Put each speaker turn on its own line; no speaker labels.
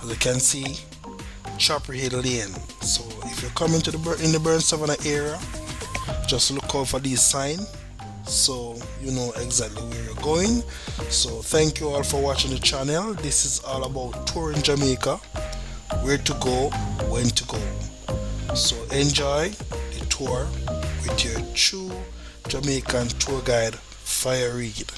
As you can see, Chopper Hill Lane. So if you're coming to in the Burn Savannah area, just look out for this sign so you know exactly where you're going. So thank you all for watching the channel. This is all about touring Jamaica, where to go, when to go. So enjoy the tour with your true Jamaican tour guide, Fire Reed.